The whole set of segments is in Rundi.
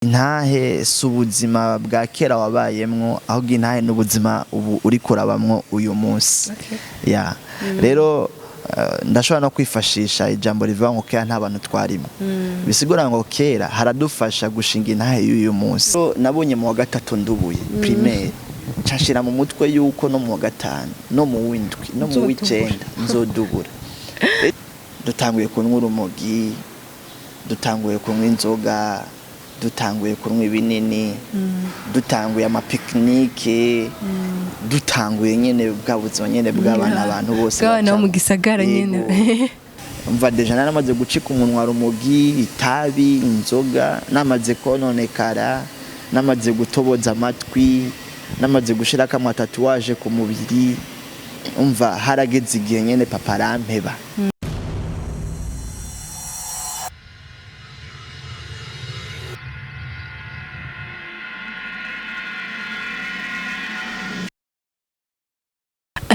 Intahe si ubuzima bwa kera wabayemwo, ahubwo intahe n'ubuzima ubu uriko urabamwo uyu munsi. Ya rero ndashobora no kwifashisha ijambo rivuga ngo kera nta bantu twarimo. Bisigura ngo kera haradufasha gushinga intahe y'uyu munsi. Nabonye mu wa gatatu ndubuye primaire nshashira mu mutwe yuko no mu wa gatanu no mu w'indwi no mu w'icenda nzodubura. Dutanguye kunywa urumogi, dutanguye kunywa inzoga, dutanguye kunywa ibinini, dutanguye amapiknike, dutanguye nyene bwa buzima nyene bw'abana abantu bose bw'abana bo mu gisagara nyene. Umva deja naramaze gucika umunwa rumogi, itabi, inzoga, namaze kononekara, namaze gutoboza amatwi, namaze gushirako amatatuwaje ku mubiri. Umva harageze igihe nyene papa arampeba.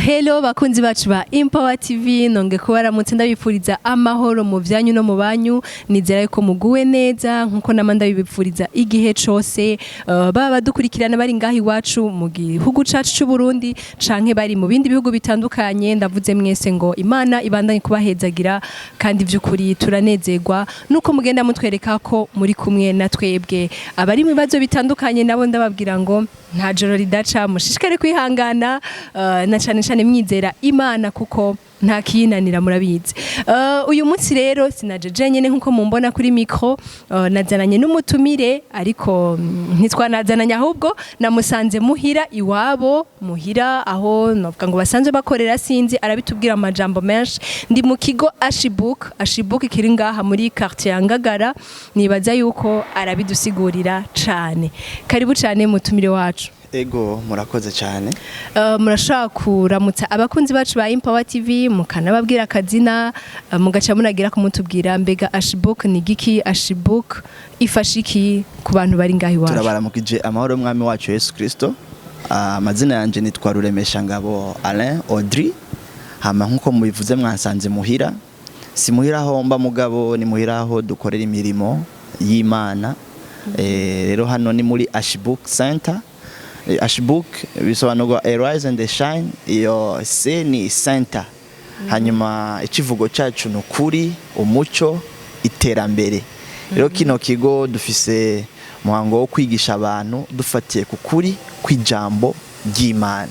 Hello bakunzi bacu ba Impower TV, nonge kubaramutse ndabipfuriza amahoro mu vyanyu no mu banyu. Nizera yuko muguwe neza nkuko namanda bibipfuriza igihe cose, baba badukurikirana bari ngahi iwacu mu gihugu cacu c'u Burundi canke bari mu bindi bihugu bitandukanye. Ndavuze mwese ngo Imana ibandanye kubahezagira, kandi vy'ukuri turanezerwa nuko mugenda mutwereka ko muri kumwe na twebwe. Abari mu bibazo bitandukanye nabo ndababwira ngo nta joro ridaca, mushishikare kwihangana, na cane mwizera Imana kuko nta kiyinanira murabizi. Uyu munsi rero sinajeje nyene nkuko mumbona kuri micro, nazananye n'umutumire, ariko ntitwanazananye ahubwo namusanze muhira iwabo, muhira aho novuga ngo basanzwe bakorera, sinzi arabitubwira amajambo menshi. Ndi mu kigo AUDRY kiri ngaha muri quartier ya Ngagara, nibaza yuko arabidusigurira cane. Karibu cane mutumire wacu. Ego murakoze cyane. Murashaka kuramutsa abakunzi bacu ba Impower TV, mukanababwira akazina, mugaca munagira kumutubwira mbega AUDRY ni giki, AUDRY ifashiki ku bantu bari ngahi wacu. Turabaramukije amahoro mwami wacu Yesu Kristo. Amazina yanje nitwa Ruremesha Ngabo Alain Audrey. Hama nkuko mubivuze mwansanze muhira. Si muhira aho mba mugabo, ni muhira aho dukorera imirimo y'Imana. Rero hano ni muri AUDRY Center. AUDRY bisobanurwa Arise and Shine, iyo se ni center. Hanyuma ikivugo cyacu ni ukuri, umuco, iterambere. Rero kino kigo dufise muhango wo kwigisha abantu dufatiye ku kuri kw'ijambo ry'Imana.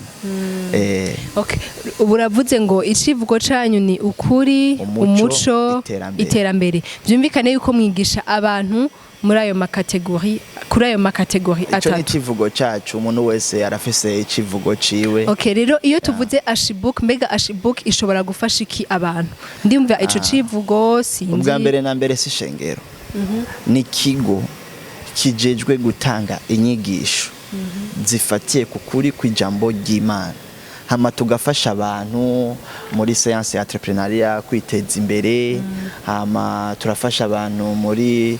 Okay, uravuze ngo ikivugo cyanyu ni ukuri, umuco, iterambere. Byumvikane yuko mwigisha abantu muri ayo makategori, kuri ayo makategori atatu. Ico ni ikivugo cyacu, umuntu wese arafise ikivugo ciwe. Okay, rero iyo tuvuze AUDRY, mbega AUDRY ishobora gufasha iki abantu? Ndimva ico civugo sinzi. Ubwa mbere na mbere si shengero. Ni kigo kijejwe gutanga inyigisho zifatiye ku kuri kw'ijambo ry'Imana. Hama tugafasha abantu muri science entrepreneuria kwiteza imbere. Hama turafasha abantu muri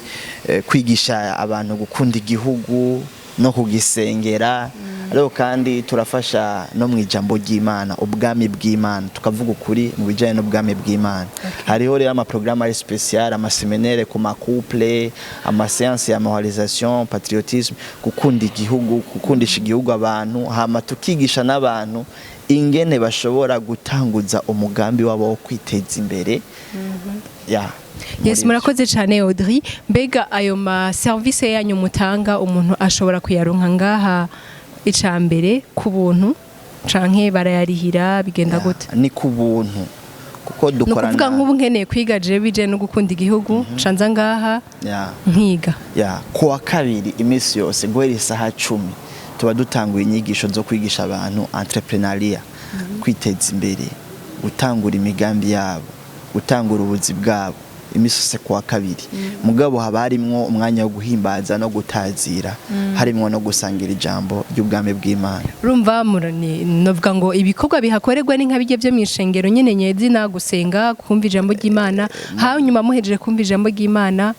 kwigisha abantu gukunda igihugu no kugisengera. Rero kandi turafasha no mu ijambo ry'Imana, ubwami bw'Imana, tukavuga ukuri mu bijanye n'ubwami bw'Imana. Hariho rero ama programme spécial, ama séminaire ku ma couple, ama séance ya moralisation, patriotisme, gukunda igihugu, gukundisha igihugu abantu. Hama tukigisha n'abantu ingene bashobora gutanguza umugambi wabo wo kwiteza imbere. Yes, murakoze cyane Audrey. Mbega ayo ma service yanyu mutanga umuntu ashobora kuyaronka ngaha icambere ku buntu canke barayarihira, bigenda gute? Ni ku buntu kuko dukorana. Nukuvuga nk'ubu nkeneye kwiga je bije no gukunda igihugu, canza ngaha nkiga. Ku wa kabiri imisi yose guhera isaha 10 tuba dutanguye inyigisho zo kwigisha abantu entrepreneuria, kwiteza imbere, gutangura imigambi yabo, gutangura ubuzi bwabo. Imisi yose ku wa kabiri. Mugabo haba harimwo umwanya wo guhimbaza no gutazira, harimwo no gusangira ijambo ry'ubwami bw'Imana. Urumva murani novuga ngo ibikorwa bihakorerwa ni nka bijye byo mwishengero nyene nyezina, gusenga, kumva ijambo ry'Imana. Hanyuma muhejeje kumva ijambo ry'Imana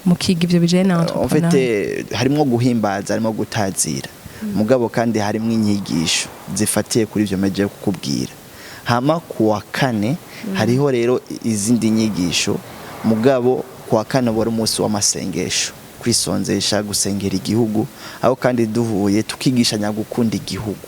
mukiga ivyo bijanye na entrepreneur. Ofite harimwo guhimbaza, harimo gutazira. Mugabo kandi harimwo inyigisho zifatiye kuri ivyo meje kukubwira. Hama ku wa kane hariho rero izindi nyigisho. Mugabo ku wa kane wari umunsi w'amasengesho kwisonzesha gusengera igihugu aho kandi duhuye tukigishanya gukunda igihugu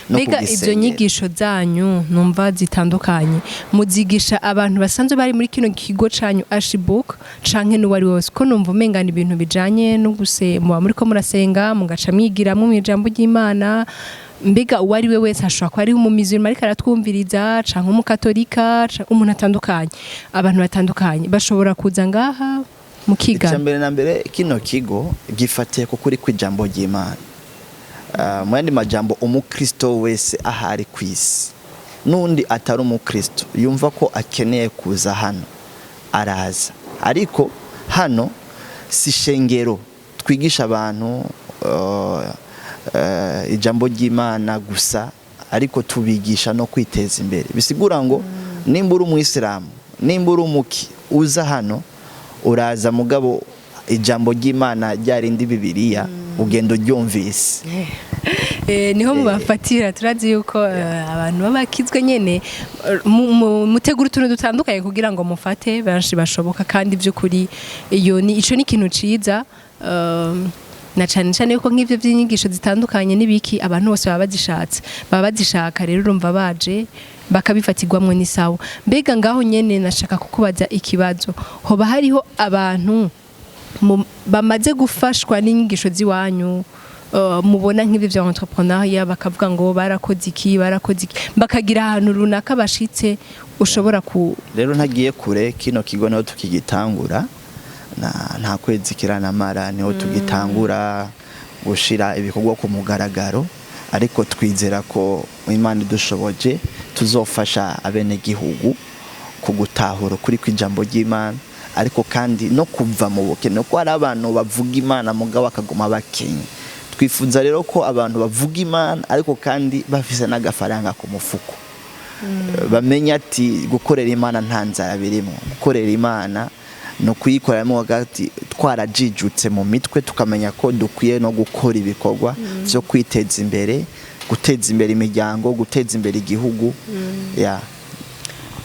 mbega izo nyigisho zanyu numva zitandukanye muzigisha abantu basanzwe bari muri kino kigo canyu AUDRY canke n'uwari wose ko numva umengana ibintu bijanye no muba muriko murasenga mugaca mwigiramwo mw'ijambo ry'Imana mbega uwari we wese ashobora kuba ari umumizirima ariko aratwumviriza canke umukatolika umuntu atandukanye abantu batandukanye bashobora kuza ngaha mukigana icyambere na mbere kino kigo gifatiye ko kuri kw'ijambo ry'Imana mu yandi majambo umukristo wese ahari kw'isi n'undi atari umukristo yumva ko akeneye kuza hano araza ariko hano si shengero twigisha abantu ijambo ry'Imana gusa ariko tubigisha no kwiteza imbere bisigura ngo nimba uri umuyisilamu nimba uri umuki uza hano uraza mugabo ijambo ry'Imana ryarindi Bibiliya ugendo ryumvise niho mubafatira turazi yuko abantu babakizwe nyene mutegura utuntu dutandukanye kugira ngo mufate benshi bashoboka kandi by'ukuri iyo ni ico ni ikintu ciza na cyane cyane yuko nk'ivyo by'inyigisho zitandukanye n'ibiki abantu bose baba bazishaka rero urumva baje bakabifatirwamwe n'isawa mbega ngaho nyene nashaka kukubaza ikibazo hoba hariho abantu bamaze gufashwa n'inyigisho ziwanyu mubona nk'ibyo bya entrepreneuria bakavuga ngo barakoze iki bakagira ahantu runaka bashitse ushobora rero ntagiye kure kino kigo naho tukigitangura nta kwezi kiranamara niho tugitangura gushira ibikorwa ku mugaragaro ariko twizera ko Imana idushoboje tuzofasha abene gihugu kugutahura kuri kw'ijambo ry'Imana ariko kandi no kuva mu bukene ko ari abantu bavuga Imana mugabo akaguma bakenye twifuza rero ko abantu bavuga Imana ariko kandi bafise n'agafaranga ku mufuko bamenya ati gukorera Imana nta nzara birimo gukorera Imana no kuyikoramo hagati twarajijutse mu mitwe tukamenya ko dukwiye no gukora ibikorwa byo kwiteza imbere guteza imbere imiryango guteza imbere igihugu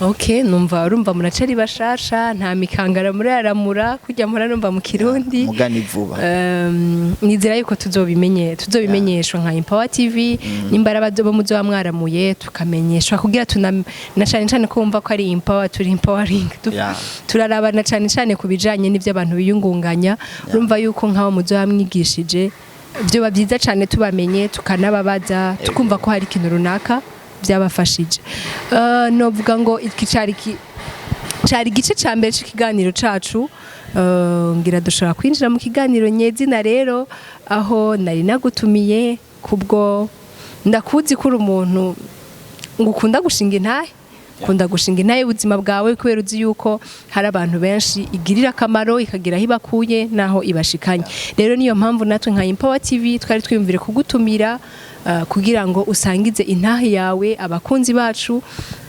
Okay, numva urumva muracari bashasha nta mikangara muri aramura kujya mpora numva mu Kirundi mugani vuba nizera yuko tuzobimenyeshwa nka Empower TV nimbara bazoba muzo mwaramuye tukamenyeshwa kugira na cyane kumva ko ari Empower turi empowering turarabana cyane kubijanye n'ivyo abantu biyungunganya urumva yuko nkaho muzo bamwigishije byo babyiza cyane tubamenye tukanababaza tukumva ko hari ikintu runaka byabafashije novuga ngo iki cari gice ca mbere c'ikiganiro cacu ngira dushobora kwinjira mu kiganiro nyezina rero aho nari nagutumiye kubwo ndakuzi kuri umuntu ngukunda gushinga intahe kunda gushinga intahe ubuzima bwawe kubera uzi yuko hari abantu benshi igirira akamaro ikagira aho ibakuye naho ibashikanye rero niyo mpamvu natwe nka Empower TV twari twiyumvire kugutumira kugira ngo usangize intahe yawe abakunzi bacu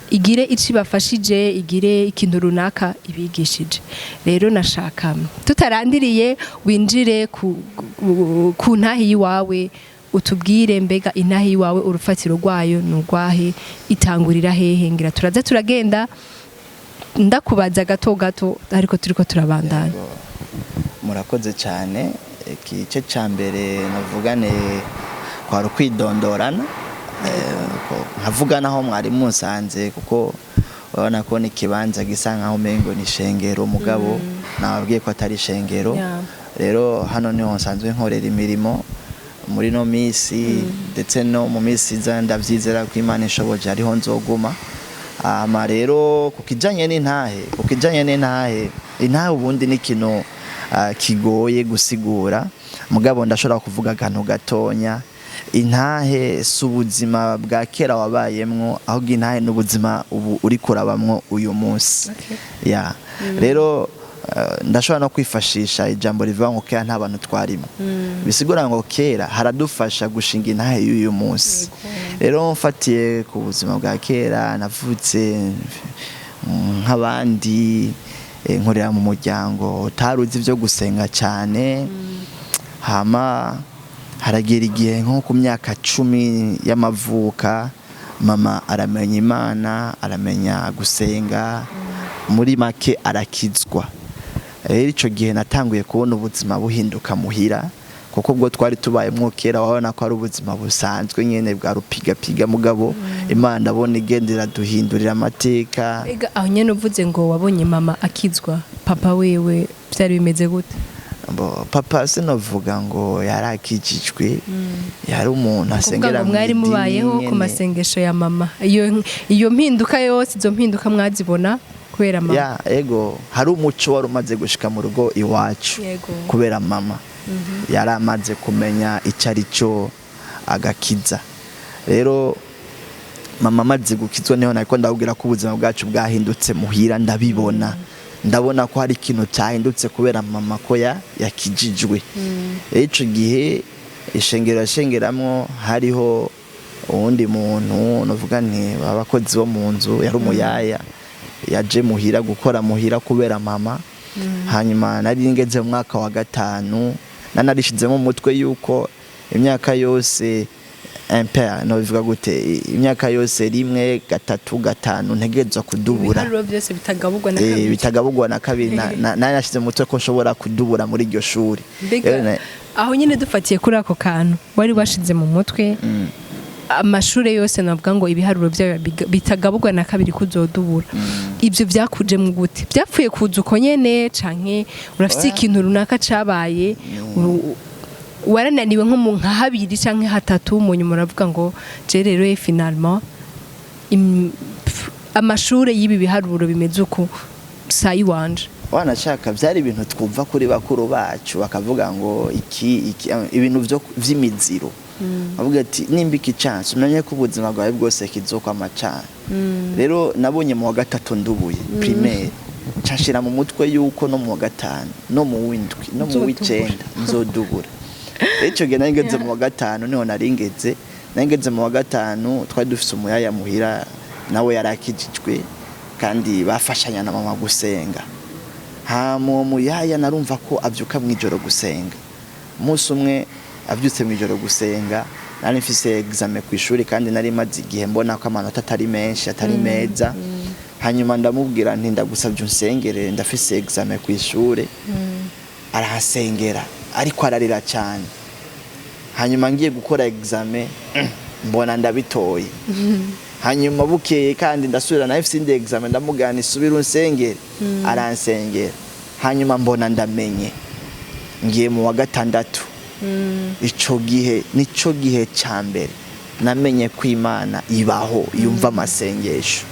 igire ici bafashije igire ikintu runaka ibigishije rero nashaka tutarandiriye winjire ku ntahe yiwawe utubwire mbega intahe yiwawe urufatiro rwayo nurwahe itangurira hehe ngira turaza turagenda ndakubaza gato ariko turiko turabandana murakoze cyane igice ca mbere navugane kwari kwidondorana nkavugana aho mwari musanze kuko urabona ko n'ikibanza gisa nkaho umengo ni shengero mugabo nababwiye ko atari shengero rero hano niho nsanzwe nkorera imirimo muri no misi ndetse no mu misi iza ndavyizera ko Imana ishoboje ariho nzoguma ama rero kukijanye n'intahe ubundi ni kino kigoye gusigura mugabo ndashobora kuvuga akantu gatonya intahe subuzima bwa kera wabayemwo aho intahe n'ubuzima ubu uriko urabamwo uyu munsi rero ndashobora no kwifashisha ijambo rivuga ngo kera nta bantu twarimo bisigura ngo kera haradufasha gushinga intahe y'uyu munsi rero mfatiye ku buzima bwa kera navutse nk'abandi nkorera mu muryango utaruzi ibyo gusenga cyane hama haragira igihe nko ku myaka 10 y'amavuka mama aramenya Imana aramenya gusenga muri make arakizwa rero ico gihe natanguye kubona ubuzima buhinduka muhira kuko ubwo twari tubayemwo kera wabona ko ari ubuzima busanzwe nyene bwa rupiga mugabo Imana ndabona igendera duhindurira amateka. Ega aho nyene uvuze ngo wabonye mama akizwa, papa wewe byari bimeze gute? Papa sinovuga ngo yarakijijwe, yari umuntu asengera mu mwari mubayeho ku masengesho ya mama. Iyo mpinduka yose, izo mpinduka mwazibona kubera mama? Ego hari umuco wari umaze gushika mu rugo iwacu kubera mama. Yari amaze kumenya icyo ari cyo agakiza. Rero mama amaze gukizwa niho nariko ndabwira ko ubuzima bwacu bwahindutse muhira, ndabona ko hari ikintu cyahindutse kubera mama ko yakijijwe. Ico gihe ishengero yashengeramwo hariho uwundi muntu novuga nti abakozi bo mu nzu, yari umuyaya yaje muhira gukora muhira kubera mama. Hanyuma nari ngeze mu mwaka wa 5 nanarishizemo umutwe yuko imyaka yose impère no bivuga gute, imyaka yose 1 3 5 ntegerezwa kudubura. Ibiharuro byose bitagabugwa na kabiri. Bitagabugwa na kabiri. Nanashize mu mutwe ko nshobora kudubura muri iryo shuri. Aho nyine dufatiye kuri ako kantu wari washize mu mutwe, amashure yose navuga ngo ibiharuro byayo bitagabugwa na kabiri kuzodubura. Ibyo byakuje mu gute? Byapfuye kuza uko nyene canke urafite ikintu runaka cabaye warananiwe nko mu nka 2 canke 3 mu nyuma uravuga ngo je rero finalement amashure y'ibi biharuro bimeze uko sayi wanje? Wanashaka byari ibintu twumva kuri bakuru bacu bakavuga ngo iki ibintu vy'imiziro. Avuga ati nimba iki chance umenye ko ubuzima bwawe bwose kizokwa amacana. Rero nabonye mu wa 3 ndubuye primaire cashira mu mutwe yuko no mu wa 5 no mu w'indwi no mu w'icenda nzodubura. Ico gihe nangeze mu wa 5 niho naringeze mu wa 5 twari dufise umuyaya muhira nawe yarakijijwe kandi bafashanya na mama gusenga. Mu muyaya narumva ko avyuka mwijoro gusenga. Umunsi umwe avyutse mwijoro gusenga, nari mfise examen ku ishuri kandi nari maze igihe mbona ko amanota atari menshi atari meza. Hanyuma ndamubwira nti ndagusabye unsengere ndafise examen ku ishuri. Arahasengera ariko ararira cyane. Hanyuma ngiye gukora examen mbona ndabitoye. Hanyuma bukeye kandi ndasubira na FC indi examen ndamugana isubira unsengere, aransengera. Hanyuma mbona ndamenye ngiye mu wa 6. Ico gihe nico gihe cyambere namenye ko Imana ibaho yumva amasengesho.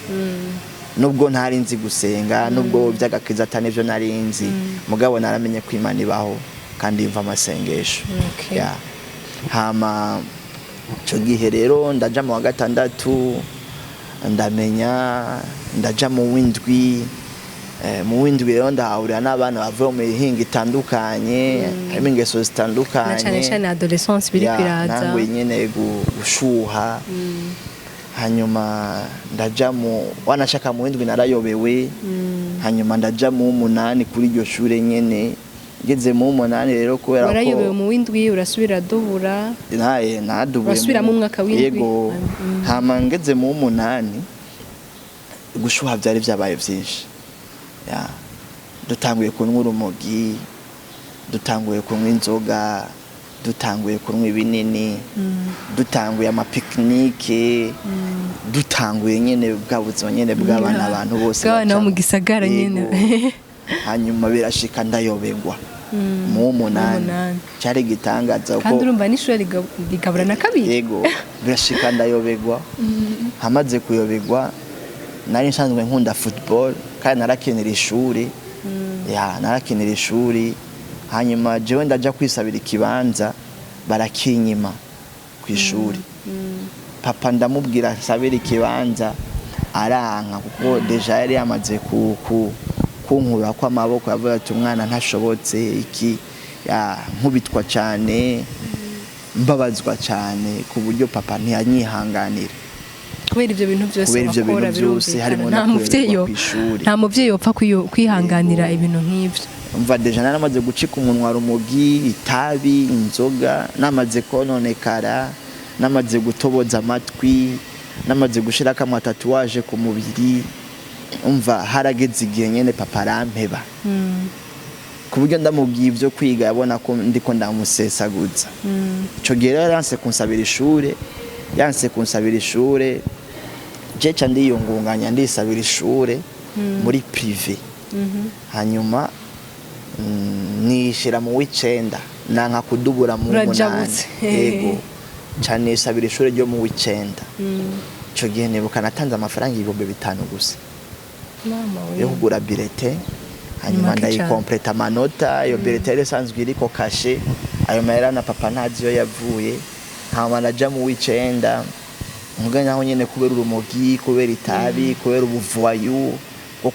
Nubwo ntari nzi gusenga, nubwo byagakiza atanivyo nari nzi, mugabo naramenye ko Imana ibaho kandi yumva amasengesho. Hama ico gihe rero ndaja mu wa 6 ndamenya, ndaja mu w'indwi. Mu w'indwi rero ndahahurira n'abana bavuye mu mihingo itandukanye, harimo ingeso zitandukanye cyane adolescence biri kwiraza, nangwe nyene gushuha. Hanyuma ndaja wanashaka mu w'indwi narayobewe. Hanyuma ndaja mu 8 kuri iryo shure nyene. Ngeze mu 8 rero kubera ko warayobewe mu w'indwi urasubira dubura. Nadubuye urasubira mu mwaka w'indwi. Yego. Hama ngeze mu 8 gushuha byari byabaye byinshi. Dutanguye kunywa urumogi, dutanguye kunywa inzoga, dutanguye kunywa ibinini, dutanguye amapicnique, dutanguye nyene bwa buzima nyene bw'abana abantu bose bw'abana bo mu gisagara nyene. Hanyuma birashika ndayoberwa mu 8 cyari gitangaza uko kandi urumva n'ishuri ligabura na kabiri. Yego birashika ndayoberwa. Hamaze kuyoberwa nari nsanzwe nkunda football kandi narakenera ishuri. Narakenera ishuri. Hanyuma jewe ndaja kwisabira ikibanza barakinyima ku ishuri. Papa ndamubwira sabira ikibanza aranka kuko deja yari yamaze kunkura kwa maboko, yavuga ati umwana ntashobotse iki. Nkubitwa cyane, mbabazwa cyane ku buryo papa ntiyanyihanganira. Kubera ibyo bintu byose harimo nta muvyeyi yopfa kwihanganira ibintu nk'ibyo. Umva deja naramaze gucika umunwa rumogi, itabi, inzoga, namaze kononekara, namaze gutoboza amatwi, namaze gushiraka amatatuwaje ku mubiri. Umva harageze igihe nyene papa arampeba. ku buryo ndamubwiye ivyo kwiga yabona ko ndiko ndamusesaguza. Ico gihe rero yanse kunsabira ishure jeca ndiyungunganya ndisabira ishure muri privé. Hanyuma nishira mu w'icenda nanka kudubura mu munani. Yego cyane nisabira ishure ryo mu w'icenda. Ico gihe nibuka natanze amafaranga 5,000 gusa yo kugura bilete. Hanyuma ndayikompleta amanota. Iyo bilete yari isanzwe iriko kashe, ayo mahera na papa ntazi yo yavuye. Hanyuma naja mu w'icenda muganya aho nyene kubera urumogi, kubera itabi, kubera ubuvuayu bwo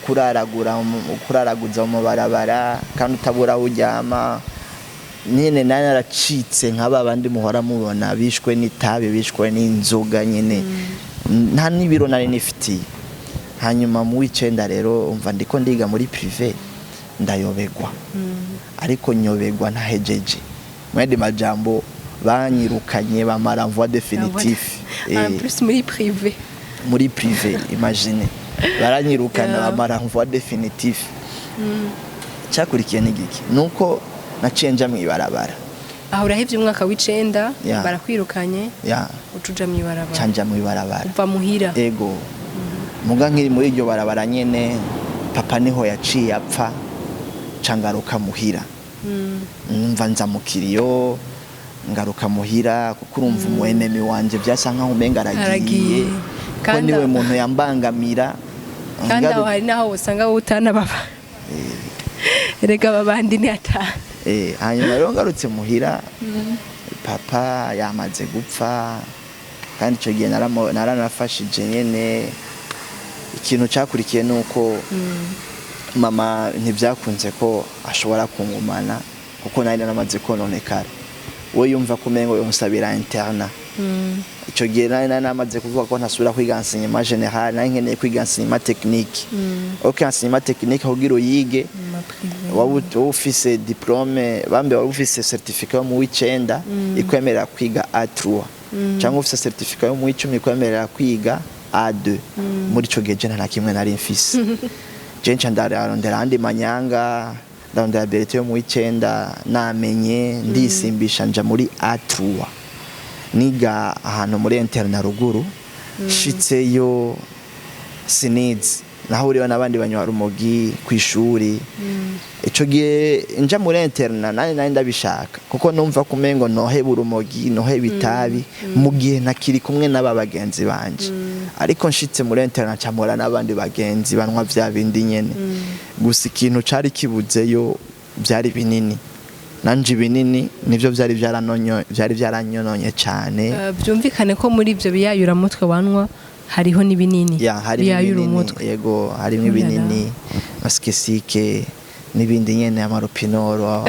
kuraraguza mu barabara kandi utabura aho uryama. Nyene nari naracitse nk'aba bandi muhora mubona bishwe n'itabi, bishwe n'inzoga nyene. Nta n'ibiro nari nifitiye. Hanyuma mu w'icenda rero umva ndiko ndiga muri privé ndayobegwa. Ariko nyobegwa ntahejeje. Mwende majambo banyirukanye bamara voie définitif. En plus muri privé imagine baranyirukana bamara voie définitif. Cyakurikiye n'igiki nuko naciye nja mwibarabara. Aho urahevye umwaka w'icenda barakwirukanye ucuja mwibarabara. Canja mwibarabara uva muhira. Ego muga nkiri muri iryo barabara nyene papa niho yaciye apfa cangaruka muhira. Numva nza mukiriyo ngaruka muhira kuko urumva umwenemi wanje byasa nkaho umenga aragiye ko niwe muntu yambangamira. Kandi aho hari naho usanga utana baba rega babandi ni ata. Hanyuma rero ngarutse muhira papa yamaze gupfa kandi ico gihe naranafashije nyene. Ikintu cyakurikiye nuko mama ntibyakunze ko ashobora kungumana kuko nari namaze kononekara. We yumva kumengo yomusabira interna. Ico gihe nari namaze kuvuga ko ntasubira kwiga enseignement général, nari nkeneye kwiga enseignement technique. Enseignement technique kugira uyige waba ufise diplome bambe waba ufise certificat mu w'icenda ikwemerera kwiga A3 cyangwa ufise certificat mu w'icumi ikwemerera kwiga A2. Muri ico gihe nta kimwe nari mfise. Jencha ndarondera andi manyanga ndondera bilete yo mu w'icenda namenye ndisimbisha nja muri A3 niga ahantu muri interna ruguru. Shitseyo sinizi nahuriwe n'abandi banyarumogi kwishuri. Ico gihe nja muri interna nari ndabishaka kuko numva kumengo noheba urumogi noheba itabi mu gihe nakiri kumwe n'aba bagenzi banje. Ariko nshitse muri interna camora n'abandi bagenzi banwa vya bindi nyene. Gusa ikintu cari kibuzeyo byari binini. Nanje binini nivyo byari byaranyononye cyane. Byumvikane ko muri ivyo biyayura mutwe wanwa hariho n'ibinini. Biyayura umutwe. Yego harimo ibinini maskesike n'ibindi nyene amarupinoro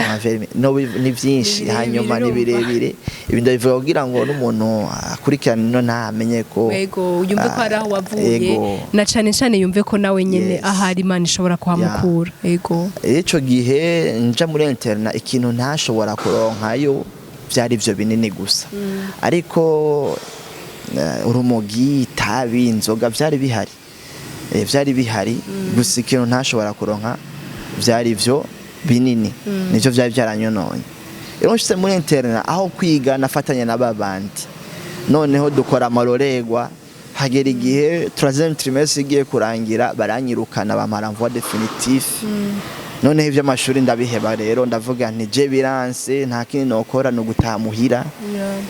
ni byinshi. Hanyuma ni birebire ibindi bivuga kugira ngo n'umuntu akurikirana no ntamenye ko yego yumve ko ari aho wavuye na cane yumve ko nawe nyene ahari Imana ishobora kuhamukura. Yego ico gihe nja muri interna ikintu ntashobora kuronkayo byari ivyo binini gusa. Ariko urumogi itabi inzoga byari bihari gusa ikintu ntashobora kuronka byari ivyo binini nivyo byari byaranyononye. Rero nshitse muri interna aho kwiga nafatanya n'abandi noneho dukora amarorerwa. Hagera igihe 3e trimestre igiye kurangira baranyirukana bamara voie définitif. Noneho ivyo amashuri ndabiheba rero ndavuga nti je biranse nta kindi nokora no gutaha muhira.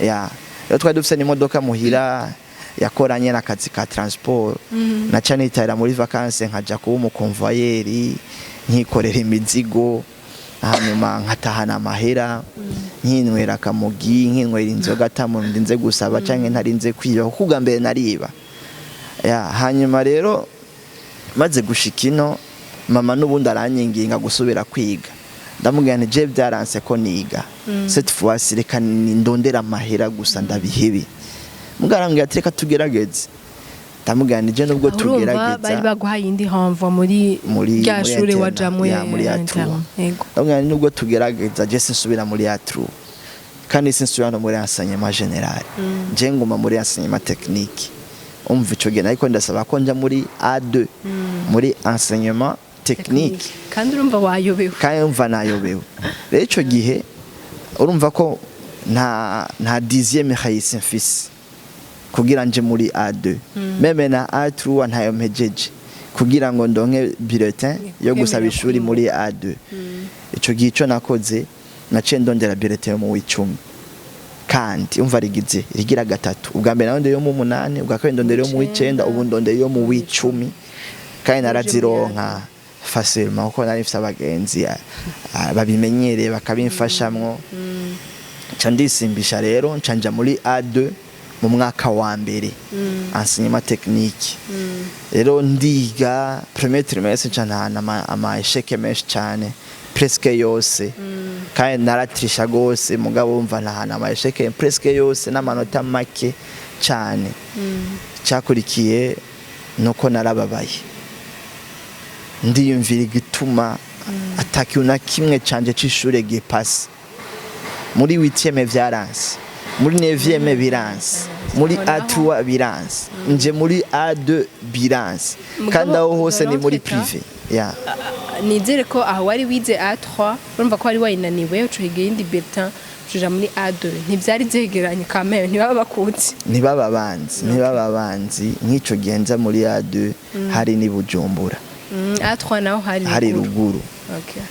Rero twari dufise n'imodoka muhira yakoranye n'akazi ka transport. Naca nitahira muri vacances nkaja kuba umukonvoyeri nkikorera imizigo. Hanyuma nkatahana amahera nkinywera akamugi nkinywera inzoga atamuntu ndinze gusaba canke ntarinze kwiba kuko ubwa mbere nariba. Hanyuma rero maze gushikino mama n'ubundi aranyinginga gusubira kwiga. Ndamubwira nti je byaranse ko niga cette fois reka ndondera amahera gusa ndabihebe. Mugarambwira ati reka tugerageze. Ndamubwira nti je nubwo tugerageza bari baguhaye indi hanva muri rya shure wajamwe muri A3. Ndamubwira nti nubwo tugerageza je sinsubira muri A3 kandi sinsubira no muri enseignement général. Je nguma muri enseignement technique. Umva ico gihe ariko ndasaba ko nja muri A2 muri enseignement technique kandi urumva wayobewe kandi umva nayobewe rero ico gihe urumva ko nta 10e khayisi mfise kugira nje muri A2 meme na A3 ntayo mpejeje kugira ngo ndonke bulletin yo gusaba ishuri muri A2 ico gihe ico nakoze naciye ndondera bulletin yo mu w'icumi kandi umva rigira gatatu ubwa mbere naho yo mu 8 ubwa kabiri ndondera yo mu w'icenda ubu ndondera yo mu w'icumi kandi narazironka facilement kuko nari mfise abagenzi babimenyereye bakabimfashamwo ca ndisimbisha rero nca muri A2 mu mwaka wa mbere enseignement technique rero ndiga premier trimestre ncana ama échec menshi cyane presque yose kandi naratrisha gose mugabo umva ntahana ama échec presque yose n'amanota make cyane cyakurikiye nuko narababaye ndiyumvira igituma atakiuna kimwe canje c'ishure gipasi muri 8e vyaranse muri 9e biranse muri A3 biranse nje muri A2 biranse kandi aho hose ni muri privé ya nizere ko aho wari wize A3 urumva ko wari wayinaniwe ucuhiga indi bulletin uja muri A2 ntivyari zegeranye kamere ntibaba bakutse ntibaba banzi nk'ico genza muri A2 hari ni Bujumbura A3 naho hari ruguru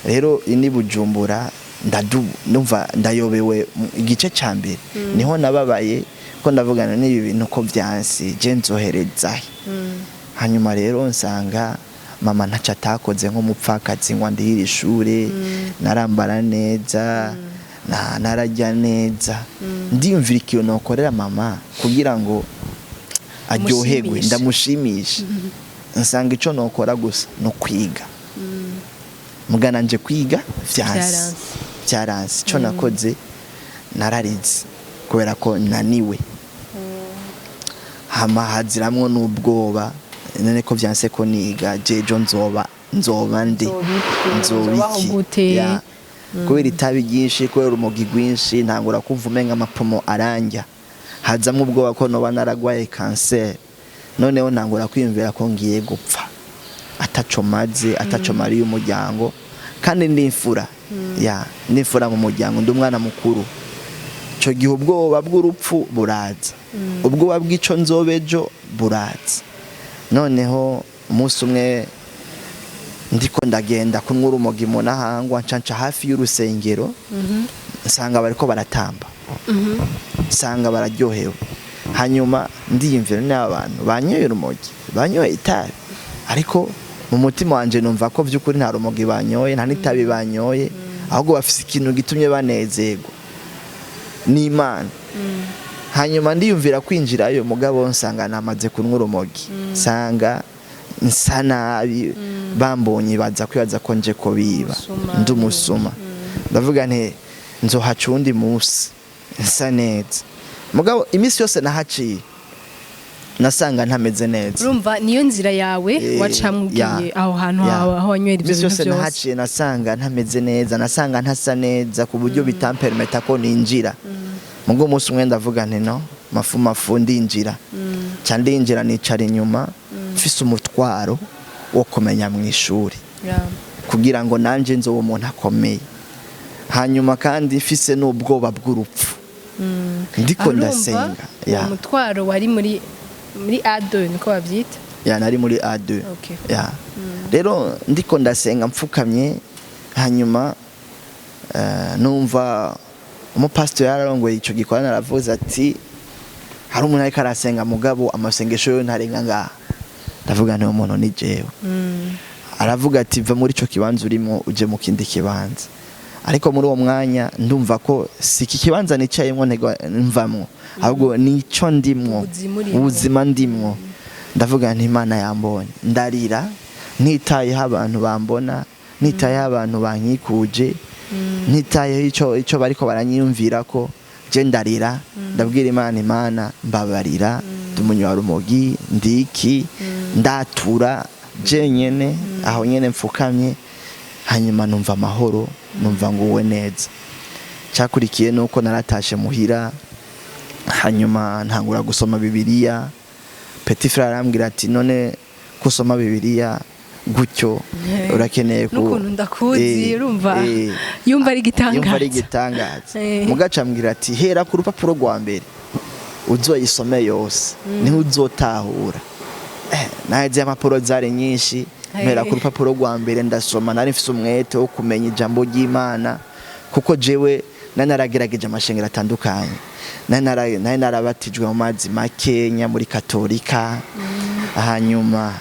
rero ini Bujumbura ndumva ndayobewe igice ca mbere niho nababaye ko ndavugana n'ibi bintu ko vyansi je nzohereza hanyuma rero nsanga mama ntaca atakoze nk'umupfakazi ngo ndihira ishure narambara neza narajya neza ndiyumvira ikintu nokorera mama kugira ngo aryoherwe ndamushimisha nsanga ico nokora gusa no kwiga mugana nje kwiga vyaransi ico nakoze nararize kubera ko naniwe hama haziramwo n'ubwoba none ko vyanse ko niga jejo nzoba ndi nzobiki kubera itabi ryinshi kubera urumogi rwinshi ntangura kumva umenga amapromo aranja hazamwo ubwoba ko noba naragwaye cancer noneho ntangura kwiyumvira ko ngiye gupfa ataco maze ataco mari y'umuryango kandi ndimfura ndimfura mu muryango ndi umwana mukuru ico gihe ubwoba bw'urupfu buraza ubwoba bw'ico nzobejo buraza noneho umunsi umwe ndiko ndagenda kunwa urumogi mu nahangwa ncanca hafi y'urusengero nsanga bariko baratamba nsanga bararyohewe hanyuma ndiyumvira n'abantu banyoye urumogi banyoye itabi ariko mu mutima wanje numva ko vy'ukuri nta rumogi banyoye nta n'itabi banyoye ahubwo bafise ikintu gitumye banezerwa n'Imana hanyuma ndiyumvira kwinjirayo mugabo nsanga namaze kunwa urumogi nsanga nsa nabi bambonye baza kwibaza ko nje ko biba ndi umusuma ndavuga nti nzohaca uwundi musi nsa neza mugabo imisi yose nahaciye nasanga ntameze neza urumva niyo nzira yawe wacamubwiye aho hantu aho wanywera ibyo byose nahaciye nasanga ntameze neza nasanga ntasa neza ku buryo bitampermeta ko ninjira mugo umunsi umwe ndavuga nti no mafu ndinjira ndinjira nicara inyuma mfise umutwaro wo kumenya mu ishuri kugira ngo nanje nzo umuntu akomeye hanyuma kandi mfise n'ubwoba bw'urupfu ndiko ndasenga umutwaro wari muri A2 niko bavyita nari muri A2 rero ndiko ndasenga mfukamye hanyuma numva umupastor yararongoye ico gikorana aravuze ati hari umuntu ariko arasenga mugabo amasengesho yo ntarenga ngaha ndavuga nti umuntu ni jewe aravuga ati va muri ico kibanza urimo uje mu kindi kibanza ariko muri uwo mwanya ndumva ko siki kibanza nicayemwo mvamwo ahubwo nico ndimwo ubuzima ndimwo ndavuga nti Imana yambonye ndarira nitayeho abantu bambona nitayeho abantu bankikuje nitayeho ico bariko baranyiyumvira ko je ndarira ndabwira Imana mbabarira tumunywa rumogi ndiki ndatura je nyene aho nyene mfukamye hanyuma numva amahoro numva nguwe neza cyakurikiye nuko naratashe muhira hanyuma ntangura gusoma Bibiliya Petit frère arambwira ati none kusoma Bibiliya gutyo urakeneye n'ukuntu ndakuzi urumva yumva ari igitangaza mugaca ambwira ati hera ku rupapuro rwa mbere uzoyisome yose niho uzotahura naje amapuro zari nyinshi mpera ku rupapuro rwa mbere ndasoma nari mfise umwete wo kumenya ijambo ry'Imana kuko jewe nanaragerageje amashengero atandukanye nari narabatijwe mu mazi makenya muri katolika hanyuma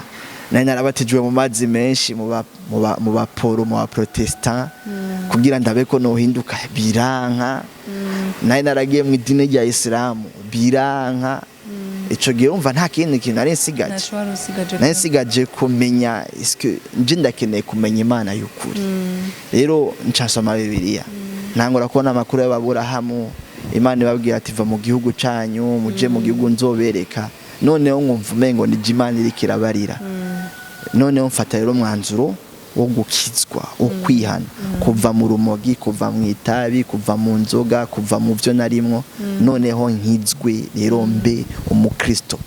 nari narabatijwe mu mazi menshi mu baporo mu baprotestant kugira ndabe ko nohinduka biranka nari naragiye mu idini rya Islamu biranka ico gihe umva nta kindi kintu nari nsigaje kumenya iske nje ndakeneye kumenya Imana y'ukuri rero ncasoma Bibiliya ntangora kubona amakuru y'Aburahamu Imana ibabwira ati va mu gihugu canyu muje mu gihugu nzobereka noneho nkumva umengo ni Imana iriko irabarira noneho mfata rero mwanzuro wo gukizwa ukwihana kuva mu rumogi kuva mu itabi kuva mu nzoga kuva mu byo narimwo noneho nkizwe rero mbe umukristo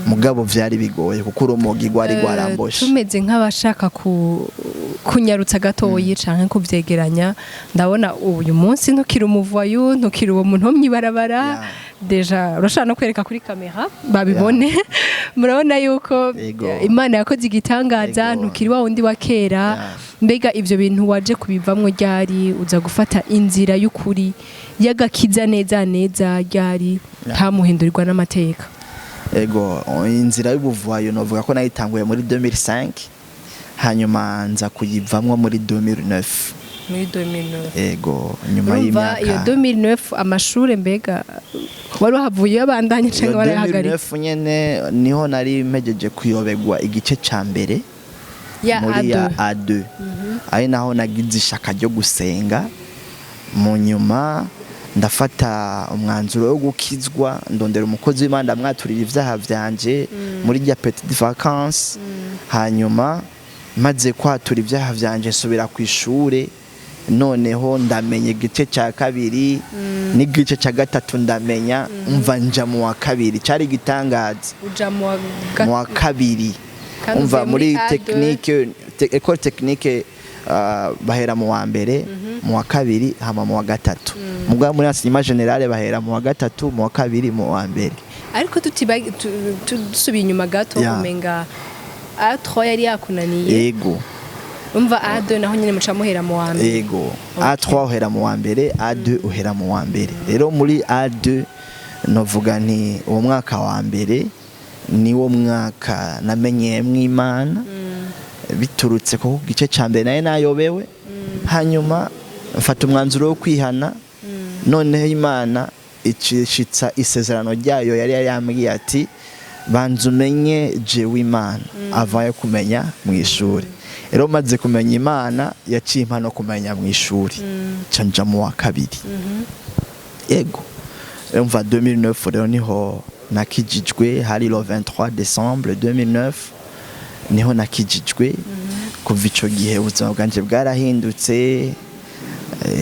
mugabo vyari bigoye kuko urumogi gwari gwaramboshe tumeze nk'abashaka kunyarutsa gatoyi canke kuvyegeranya ndabona uyu munsi ntukiri umuvayu ntukiri uwo muntu wo mwibarabara deja urashaka no kwereka kuri kamera babibone murabona yuko Imana yakoze igitangaza ntukiri wa wundi wa kera mbega ivyo bintu waje kubivamwo ryari uza gufata inzira y'ukuri yagakiza neza ryari ntamuhindurirwa n'amateka ego inzira y'ubuvayo novuga ko nayitanguye muri 2005 hanyuma nza kuyivamwo muri 2009 ego nyuma y'imyaka iyo 2009 amashure mbega wari wahavuye abandanye cyangwa warahagarika 2009 nyene niho nari mejeje kuyobegwa igice ca mbere muri ya A2 ari naho nagize ishaka ryo gusenga mu nyuma ndafata umwanzuro wo gukizwa ndondera umukozi w'Imana mwaturira ivyaha vyanje muri rya petite vacances hanyuma maze kwatura ivyaha vyanje nsubira ku ishure noneho ndamenya igice cya kabiri n'igice cya gatatu ndamenya umva nja mu wa kabiri cyari gitangaza mu wa kabiri umva muri technique école technique bahera mu wa mbere mu wa kabiri hama mu wa gatatu mugabo muri enseignement général bahera mu wa gatatu mu wa kabiri mu wa mbere ariko tusubiye inyuma gato umenga A3 yari yakunaniye yego umva A2 naho nyine muca muhera mu wa mbere yego A3 uhera mu wa mbere A2 uhera mu wa mbere rero muri A2 novuga nti uwo mwaka wa mbere niwo mwaka namenyeyemwo Imana biturutse ko gice ca mbere naye nayobewe hanyuma mfata umwanzuro wo kwihana noneho Imana icishitsa isezerano ryayo yari yambwiye ati banza umenye jewe Imana avaye kumenya mu ishuri rero maze kumenya Imana yaciye impano kumenya mu ishuri canja mu wa kabiri yego umva 2009 rero niho nakijijwe hari le 23 décembre 2009 niho nakijijwe kuva ico gihe ubuzima bwanje bwarahindutse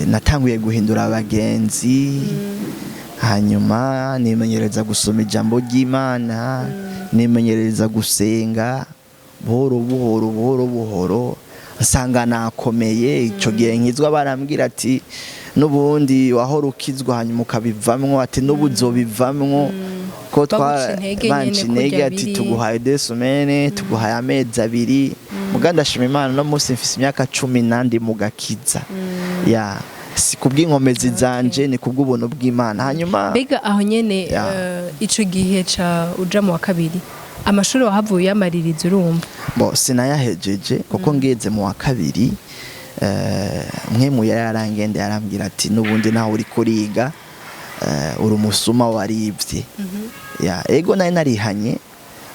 natanguye guhindura abagenzi hanyuma nimenyereza gusoma ijambo ry'Imana nimenyereza gusenga buhoro nsanga nakomeye ico gihe nkizwa barambwira ati nubundi wahora ukizwa hanyuma ukabivamwo ati n'ubuzobivamwo ko bancinege ati tuguhaye 2 semaines tuguhaye amezi 2 muganda shima Imana no munsi mfise imyaka 10 mu gakiza ya si kubw'inkomezi zanje ni kubw'ubuntu bw'Imana hanyuma bega aho nyene ico gihe ca uja mu wa kabiri amashuri wahavuye yamaririza urumva bo sinayahejeje kuko ngeze mu wa kabiri mwe mu yarangende yarambwira ati nubundi naho uri kuriga uri umusuma warivye ya ego naye narihanye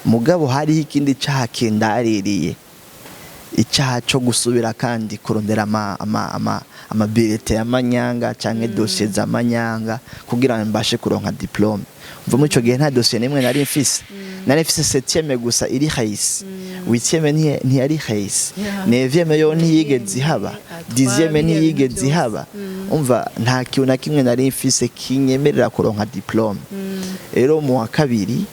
mugabo hari ikindi cyaha kindaririye icyaha cyo gusubira kandi kurondera amabirete y'amanyanga canke dossier z'amanyanga kugira ngo mbashe kuronka diplome mva mu cyo gihe nta dossier nimwe nari mfise nari mfise 7e gusa iri haisi 8e ntiyari haisi 9e yo ntiyigeze ihaba 10e ntiyigeze ihaba umva nta kintu na kimwe nari mfise kinyemerera kuronka diplome rero mu wa kabiri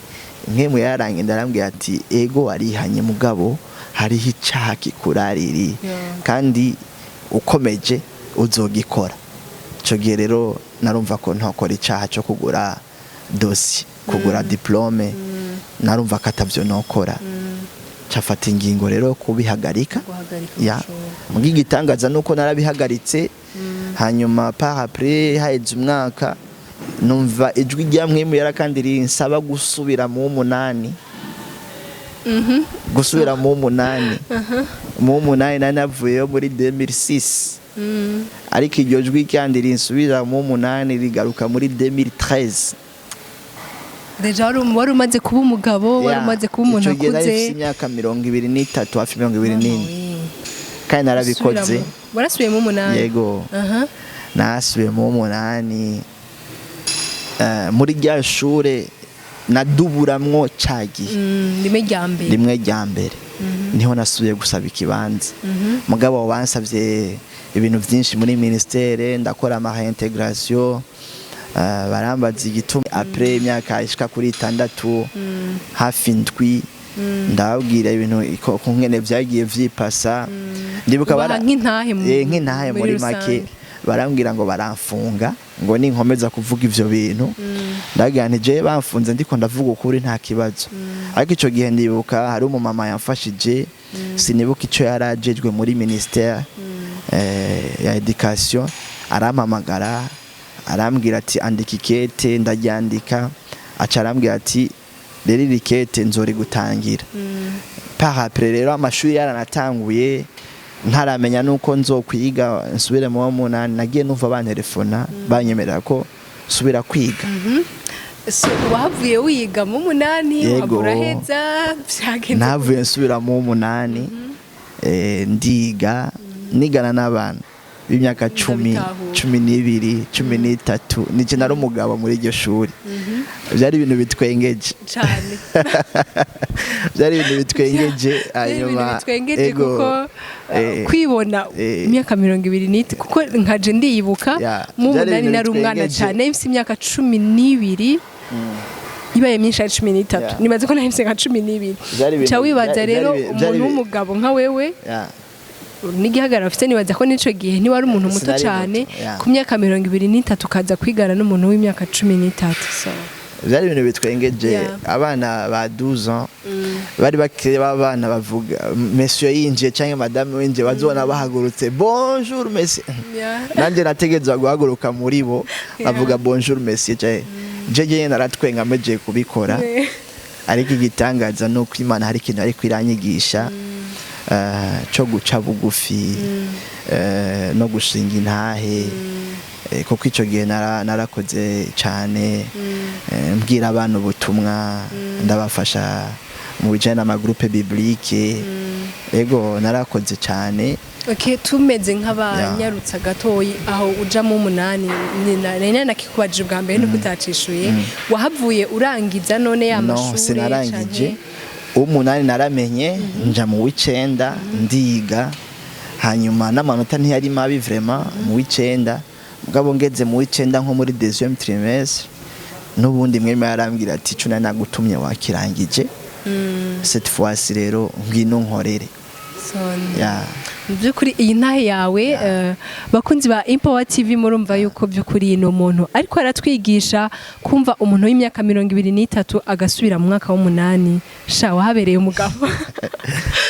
nk'emwe yarangiye ndarambwiye ati ego arihanye mugabo hariho icaha kikurariri kandi ukomeje uzogikora. Ico gihe rero narumva ko ntokora icaha cyo kugura dossier, kugura diplome, narumva ko atavyo nokora. Cafata ingingo rero kubihagarika. Ya mugigitangaza nuko narabihagaritse. Hanyuma par après haheze umwaka numva ijwi rya mwemu yarakandi rinsaba gusubira mu 8. Gusubira mu 8. Mu 8 nanavuyeyo muri 2006. Ariko iryo jwi kandi rinsubira mu 8 rigaruka muri 2013. Deja wari umaze kuba umugabo, wari umaze kuba umuntu akuze. Icyo gihe imyaka 23 hafi 24. Kandi narabikoze. Warasubiye mu 8. Yego. Nasubiye mu 8. Muri rya shure naduburamwo cagi. Rimwe rya mbere. Niho nasubiye gusaba ikibanza. Mugabo wansavye ibintu byinshi muri ministere, ndakora ama réintégration. Barambaza igituma après imyaka ishika kuri 6 hafi ndwi ndababwira ibintu kungene vyagiye vyipasa. Ndibuka nk'intahe muri make barambwira ngo baramfunga ngo ninkomeza kuvuga ivyo bintu. Ndagira nti je bamfunze ndiko ndavuga ukuri nta kibazo. Ariko ico gihe ndibuka hari umumama yamfashije, sinibuka ico yarajejwe muri ministère ya education, arampamagara arambwira ati andika ikete, ndaryandika. Aca arambwira ati rero irikete nzori gutangira. Par après rero amashuri yaranatanguye, ntaramenya nuko nzokwiga nsubire mu 8. Nagiye numva bantelefona banyemerera ko subira kwiga. So wavuye wiga mu 8 waburaheza byagenda. Navuye nsubira mu 8 ndiga nigana n'abana b'imyaka 10, 12, 13. Nije nari umugabo muri iryo shuri. Byari ibintu bitwengeje cyane. Byari ibintu bitwengeje hanyuma kuko kwibona imyaka 20 kuko nkaje ndiyibuka mu 8 nari umwana cyane mfite imyaka 12. Ibaye myinshi 13. Nibaze ko nahimse nka 12. Cha wibaza rero umuntu w'umugabo nka wewe n'igihagarara afite, nibaza ko nico gihe ni wari umuntu muto cyane ku myaka 23 kaza kwigana n'umuntu w'imyaka 13. So byari ibintu bitwengeje. Abana ba 12 ans bari bakire babana bavuga monsieur yinjiye cyangwa madame winjiye bazona bahagurutse bonjour monsieur. Nanje nategezwa guhaguruka muri bo bavuga bonjour monsieur. Jeje naratwenga meje kubikora. Ariko igitangaza no kwimana hari ikintu ari kwiranyigisha cyo guca bugufi no gushinga intahe. Kuko ico gihe narakoze cyane, mbwira abantu ubutumwa, ndabafasha mu bijanye n'amagroupe biblique. Ego narakoze cyane. Okay, tumeze nk'abanyarutsa gatoyi aho uja mu 8 nina nakikubaje bwa mbere nuko utacishuye. Wahavuye urangiza none ya mashuri? No, sinarangije. 8 naramenye nja mu 9 ndiga. Hanyuma n'amanota ntiyari mabi vraiment mu 9. Mugabo ngeze mu 9 nko muri 2e trimestre n'ubundi mwema yarambwira ati cuna nagutumye wakirangije. Cette fois rero ngwino nkorere. Byukuri iyi ntahe yawe bakunzi ba Impower TV murumva yuko byukuri no muntu ariko aratwigisha kumva umuntu w'imyaka 23 agasubira mu mwaka w'8. Sha wahabereye umugabo.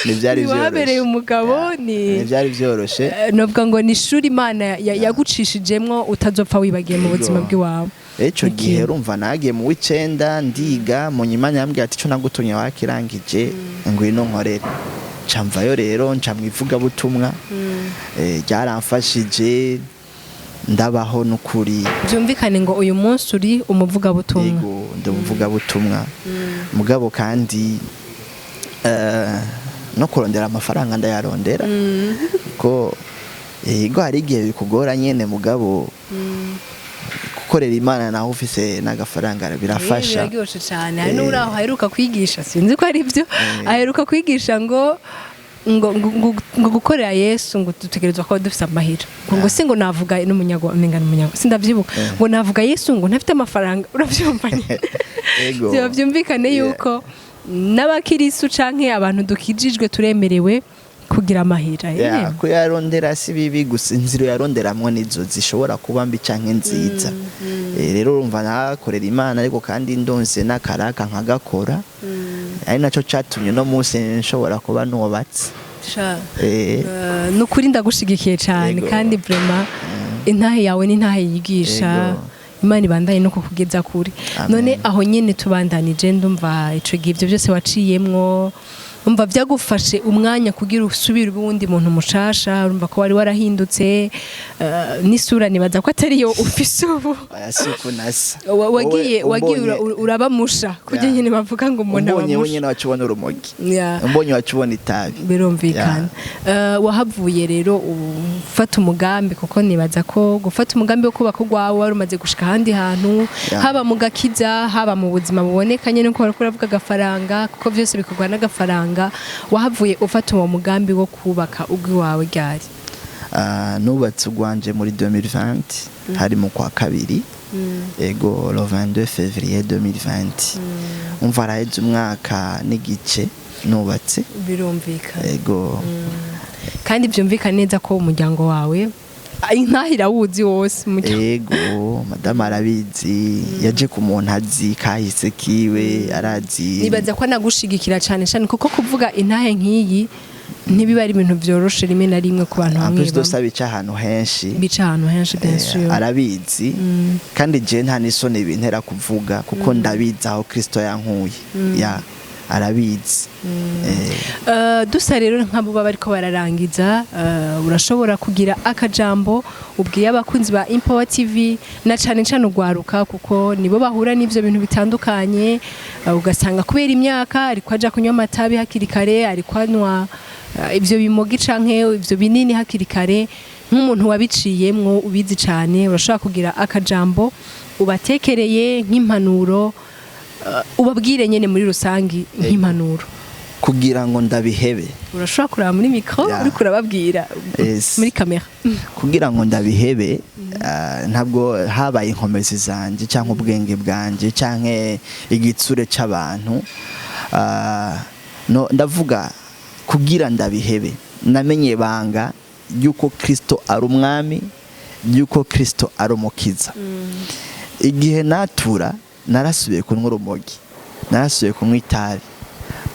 Nivyari byoroshe. Wahabereye umugabo nivyari byoroshe. Novuga ngo ni shuri Imana yagucishijemwo utazopfa wibagiye mu buzima bw'iwawe. Eco gihe urumva nagiye mu 9 ndiga mu nyimanya yambwiye ati cyo nagutumye wakirangije ngwino nkorere. Camvayo rero nca mwivuga butumwa ryaramfashije ndabaho n'ukuri. Byumvikane ngo uyu munsi uri umuvuga butumwa. Yego ndavuga butumwa. Mugabo kandi no kurondera amafaranga ndayarondera. Ko yego hari igihe bikugora nyene mugabo gukorera Imana naho ufise n'agafaranga birafasha. Biragoshe cyane. Hari n'uraho haheruka kwigisha sinzi ko ari byo. Aheruka kwigisha ngo gukorera Yesu ngo dutegerezwa ko dufite amahira. Ngo singo navuga n'umunyagwa sindavyibuka. Ngo navuga Yesu ngo ntafite amafaranga uravyumvanye. Yego. Byumvikane yuko n'abakirisu canke abantu dukijijwe turemerewe kugira amahera kuyarondera si bibi gusa inzira yaronderamwo nizo zishobora kuba mbi canke nziza rero urumva nakorera Imana ariko kandi ndonse n'akaraka nkagakora ari naco catumye no munsi nshobora kuba nubatse nukuri ndagushigikiye cyane kandi vraiment intahe yawe ni intahe yigisha Imana ibandanye no kukugeza kuri none aho nyene tubandanije ndumva ico gihe ibyo byose waciyemwo umva byagufashe umwanya kugira usubire ubundi muntu mushasha urumva ko wari warahindutse n'isura nibaza ko atari yo ufise ubu ayasuko nasa wagiye urabamusha kujye nyine bavuga ngo umuntu abamusha mbonye nyine wacubona urumogi mbonye wacubona itabi birumvikana wahavuye rero ufata umugambi kuko nibaza ko gufata umugambi wo kubaka urwawe wari umaze gushika ahandi hantu haba mu gakiza haba mu buzima bubonekanye no kuba uravuga agafaranga kuko byose bikorwa n'agafaranga wahavuye ufata uwo mugambi wo kubaka ubwiwawe ryari nubatse ugwanje muri 2020 hari mu kwa kabiri ego le 22 février 2020 umva araheze umwaka n'igice nubatse birumvikana ego kandi byumvikana neza ko umuryango wawe intahira wuzi wose ego madame arabizi yaje ku muntu azi kahise kiwe arazi nibaza ko nagushigikira cyane cyane kuko kuvuga intahe nk'iyi ntibiba ari ibintu byoroshe rimwe na rimwe ku bantu bamwe dusaba bica ahantu henshi benshi arabizi kandi je nta nisoni bintera kuvuga kuko ndabizi aho Kristo yankuye arabizi dusa rero nk'abo baba ariko bararangiza urashobora kugira akajambo ubwiye abakunzi ba Intahe TV na cyane cyane ugwaruka kuko nibo bahura n'ivyo bintu bitandukanye ugasanga kubera imyaka ariko aja kunywa amatabi hakiri kare ariko anywa ivyo bimogi canke ivyo binini hakiri kare nk'umuntu wabiciyemwo ubizi cyane urashobora kugira akajambo ubatekereye nk'impanuro ubabwire nyene muri rusangi nk'impanuro kugira ngo ndabihebe urashobora kuraba muri micro uri kurababwira muri kamera kugira ngo ndabihebe ntabwo habaye inkomezi zanje cyangwa ubwenge bwanje canke igitsure c'abantu no ndavuga kugira ndabihebe namenye banga yuko Kristo ari umwami yuko Kristo ari umukiza igihe natura narasubiye kunywa urumogi narasubiye kunywa itabi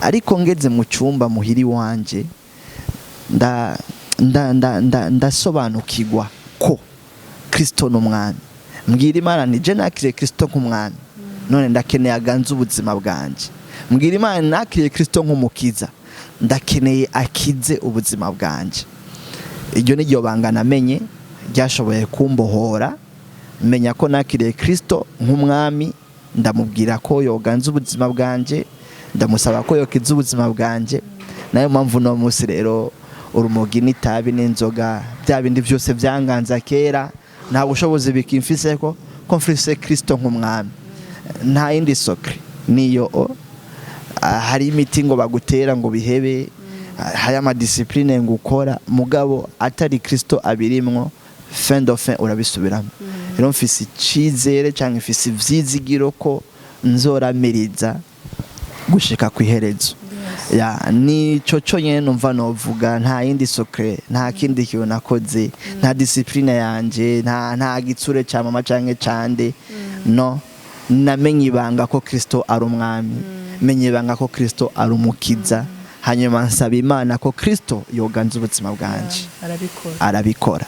ariko ngeze mu cyumba muhiri wanje ndasobanukirwa ko Kristo n'umwami mbwira Imana nije nakiriye Kristo nk'umwami none ndakeneye aganza ubuzima bwanje mbwira Imana nakiriye Kristo nk'umukiza ndakeneye akize ubuzima bwanje iryo niryo banga namenye ryashoboye kumbohora menya ko nakiriye Kristo nk'umwami ndamubwira ko yoganza ubuzima bwanje ndamusaba ko yokiza ubuzima bwanje nayo mpamvu no munsi rero urumogi n'itabi n'inzoga bya bindi byose byanganza kera nta bushobozi bikimfise ko mfise Kristo nk'umwami nta yindi sokre niyo hari imiti ngo bagutera ngo bihebe hari amadiscipline ngo ukora mugabo atari Kristo abirimwo fin de fin urabisubiramo rero mfise icizere cyangwa mfise ivyizigiro ko nzoramiriza gushika kwiherezo ni coco nyene numva novuga nta yindi sokre nta kindi kintu nakoze nta discipline yanje nta gitsure ca mama canke cande no namenye ibanga ko Kristo ari umwami menye ibanga ko Kristo ari umukiza hanyuma nsaba Imana ko Kristo yoganza ubuzima bwanje arabikora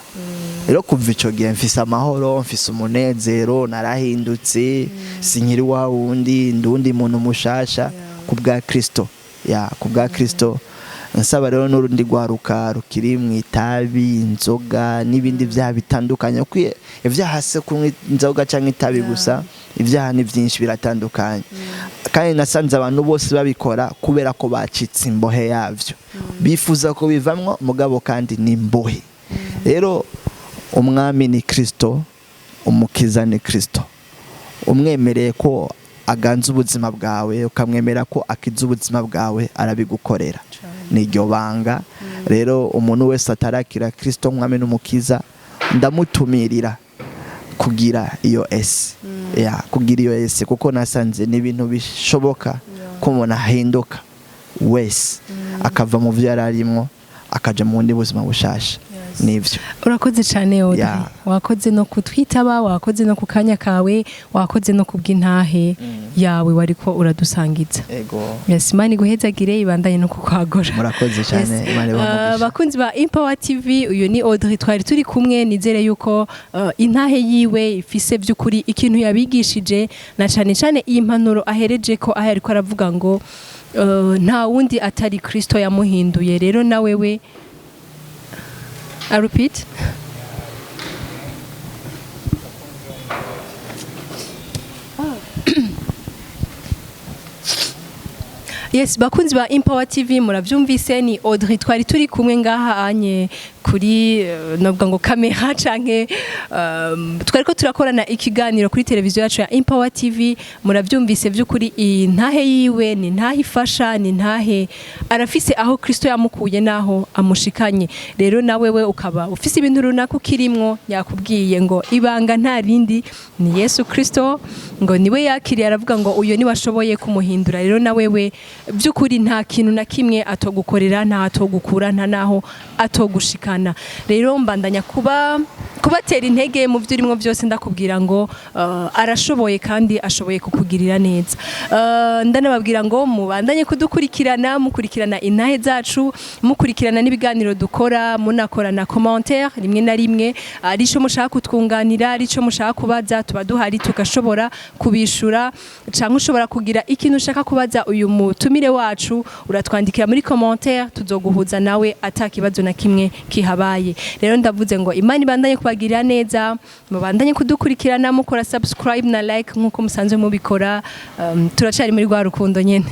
rero kuva ico gihe mfise amahoro mfise umunezero narahindutse sinkiri wa wundi ndundi muntu mushasha kubwa Kristo kubwa Kristo nsaba rero n'urundi gwaruka rukiri mu itabi inzoga n'ibindi byaha bitandukanye kwiye ivyahase kunywa inzoga canke itabi gusa ibyaha ni byinshi biratandukanye kandi nasanze abantu bose babikora kubera ko bacitse imbohe yavyo bifuza ko bivamwo mugabo kandi ni imbohe rero umwami ni Kristo umukiza ni Kristo umwemereye ko aganza ubuzima bwawe ukamwemera ko akiza ubuzima bwawe arabigukorera niryo banga rero umuntu wese atarakira Kristo mwami n'umukiza ndamutumirira kugira iyo kugira iyo kuko nasanze n'ibintu bishoboka ko umuntu ahinduka wese akava mu vyo yararimwo akaja mu bundi buzima bushasha. Nivyo. Urakoze cyane Audrey. Yeah. Wakoze no kutwitaba, wakoze no kukanya kawe, wakoze no kubw'intahe yawe wariko uradusangiza. Ego. Yes, Imana iguhezagire ibandanye no kukwagora. Murakoze cyane. Imana ibamugisha. Bakunzi ba Inpower TV, uyu ni Audrey twari turi kumwe, nizere yuko intahe yiwe ifise by'ukuri ikintu yabigishije, na cyane cyane iyi mpanuro ahereje ko aho ariko aravuga ngo nta wundi atari Kristo yamuhinduye. Rero na wewe I repeat. Yes, bakunzi ba Inpower TV muravyumvise, ni Audrey twari turi kumwe ngaha anye kuri novuga ngo kamera canke twariko turakorana ikiganiro kuri televiziyo yacu ya Inpower TV. Muravyumvise by'ukuri intahe yiwe ni ntahe ifasha, ni ntahe arafise aho Kristo yamukuye naho amushikanye. Rero nawewe ukaba ufise ibintu runaka ukirimwo, yakubwiye ngo ibanga nta rindi ni Yesu Kristo, ngo niwe yakiriye, aravuga ngo uyo ni washoboye kumuhindura. Rero nawewe by'ukuri nta kintu na kimwe atogukorera, nta atogukura, nta naho atogushikana. Rero mbandanya kubatera intege mu byo urimo byose, ndakubwira ngo arashoboye kandi ashoboye kukugirira neza. Ndanababwira ngo mubandanye kudukurikirana, mukurikirana intahe zacu, mukurikirana n'ibiganiro dukora, munakora na commentaire rimwe na rimwe, arico mushaka kutwunganira, arico mushaka kubaza, tuba duhari tugashobora kubishura. Canke ushobora kugira ikintu ushaka kubaza uyu mutumire wacu, uratwandikira muri commentaire, tuzoguhuza nawe atakibazo na kimwe kihabaye. Rero ndavuze ngo Imana ibandanye kubagirira neza, mubandanye kudukurikirana, mukora subscribe na like nkuko musanzwe mubikora. Turacari muri rwa rukundo nyene.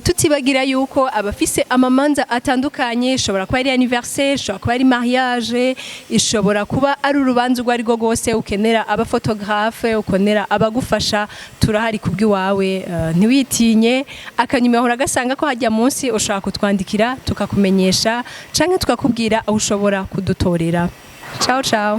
Tutibagira yuko abafise amamanza atandukanye, ishobora kuba ari anniversaire, ishobora kuba ari mariage, ishobora kuba ari urubanza urwo ariko rwose, ukenera abafotographe, ukenera abagufasha, turahari kubw'iwawe. Ntiwitinye, akanyuma hora gasanga ko hajya munsi, ushaka kutwandikira tukakumenyesha canke tukakubwira aho ushobora kudutorera. Ciao ciao.